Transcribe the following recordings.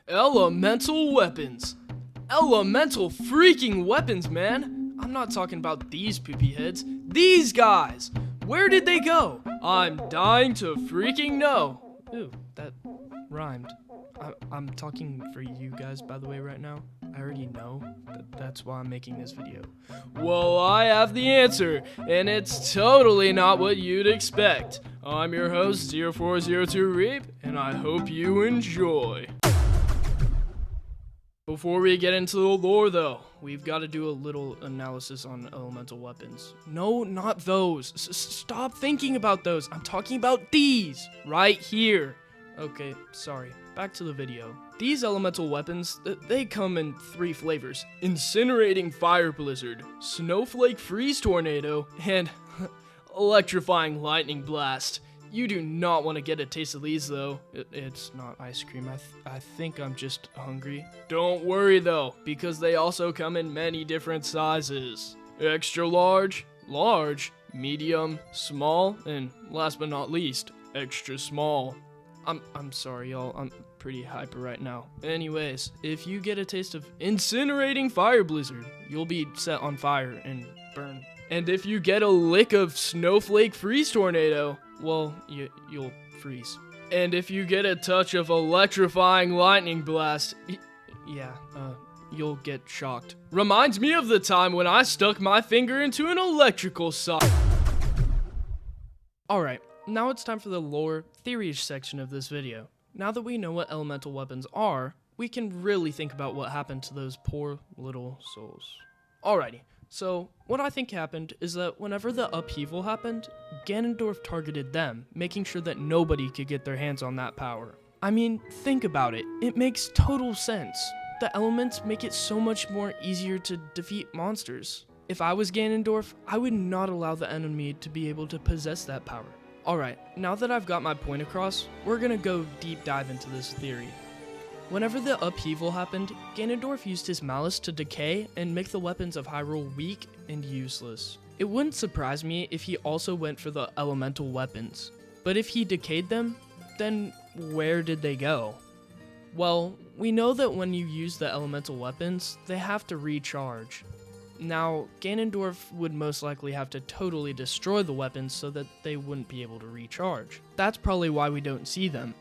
Elemental weapons. Elemental freaking weapons, man. I'm not talking about these poopy heads. These guys. Where did they go? I'm dying to freaking know. Ooh, that rhymed. I'm talking for you guys, by the way, right now. I already know. That's why I'm making this video. Well, I have the answer, and it's totally not what you'd expect. I'm your host, 0402 Reap, and I hope you enjoy. Before we get into the lore, though, we've got to do a little analysis on elemental weapons. No, not those. Stop thinking about those. I'm talking about these, right here. Okay, sorry. Back to the video. These elemental weapons, they come in 3 flavors. Incinerating Fire Blizzard, Snowflake Freeze Tornado, and Electrifying Lightning Blast. You do not want to get a taste of these, though. It's not ice cream. I think I'm just hungry. Don't worry, though, because they also come in many different sizes. Extra large, large, medium, small, and last but not least, extra small. I'm sorry, y'all. I'm pretty hyper right now. Anyways, if you get a taste of Incinerating Fire Blizzard, you'll be set on fire and burn. And if you get a lick of Snowflake Freeze Tornado, well, you'll freeze. And if you get a touch of Electrifying Lightning Blast, you'll get shocked. Reminds me of the time when I stuck my finger into an electrical socket. Alright, now it's time for the lore theories section of this video. Now that we know what elemental weapons are, we can really think about what happened to those poor little souls. Alrighty. So, what I think happened is that whenever the upheaval happened, Ganondorf targeted them, making sure that nobody could get their hands on that power. I mean, think about it. It makes total sense. The elements make it so much more easier to defeat monsters. If I was Ganondorf, I would not allow the enemy to be able to possess that power. Alright, now that I've got my point across, we're gonna go deep dive into this theory. Whenever the upheaval happened, Ganondorf used his malice to decay and make the weapons of Hyrule weak and useless. It wouldn't surprise me if he also went for the elemental weapons. But if he decayed them, then where did they go? Well, we know that when you use the elemental weapons, they have to recharge. Now, Ganondorf would most likely have to totally destroy the weapons so that they wouldn't be able to recharge. That's probably why we don't see them.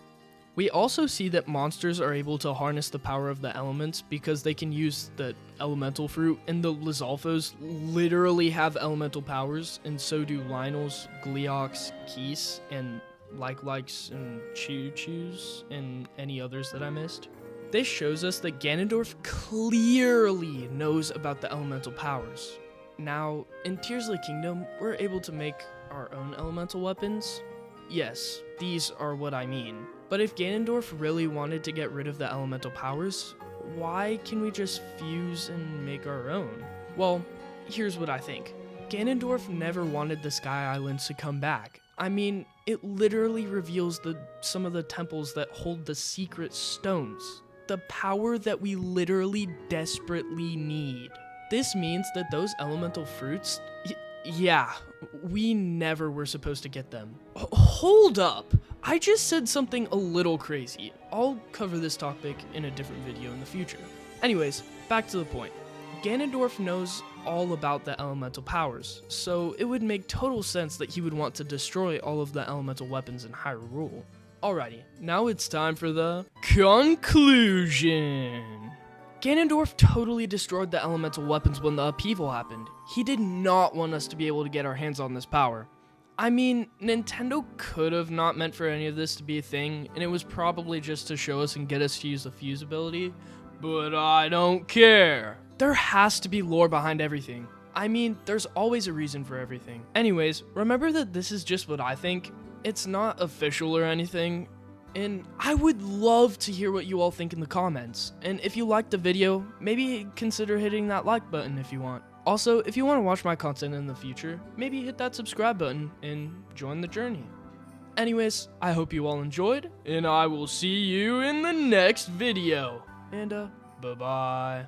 We also see that monsters are able to harness the power of the elements because they can use the elemental fruit, and the Lizalfos literally have elemental powers, and so do Lynels, Gleeoks, Keese, and Likes, and Choo-Choos, and any others that I missed. This shows us that Ganondorf clearly knows about the elemental powers. Now, in Tears of the Kingdom, we're able to make our own elemental weapons. Yes, these are what I mean. But if Ganondorf really wanted to get rid of the elemental powers, why can we just fuse and make our own? Well, here's what I think. Ganondorf never wanted the Sky Islands to come back. I mean, it literally reveals some of the temples that hold the secret stones. The power that we literally desperately need. This means that those elemental fruits, we never were supposed to get them. Hold up! I just said something a little crazy. I'll cover this topic in a different video in the future. Anyways, back to the point. Ganondorf knows all about the elemental powers, so it would make total sense that he would want to destroy all of the elemental weapons in Hyrule. Alrighty, now it's time for the conclusion. Ganondorf totally destroyed the elemental weapons when the upheaval happened. He did not want us to be able to get our hands on this power. I mean, Nintendo could have not meant for any of this to be a thing, and it was probably just to show us and get us to use the fuse ability, but I don't care. There has to be lore behind everything. I mean, there's always a reason for everything. Anyways, remember that this is just what I think. It's not official or anything, and I would love to hear what you all think in the comments. And if you liked the video, maybe consider hitting that like button if you want. Also, if you want to watch my content in the future, maybe hit that subscribe button and join the journey. Anyways, I hope you all enjoyed, and I will see you in the next video. And, bye-bye.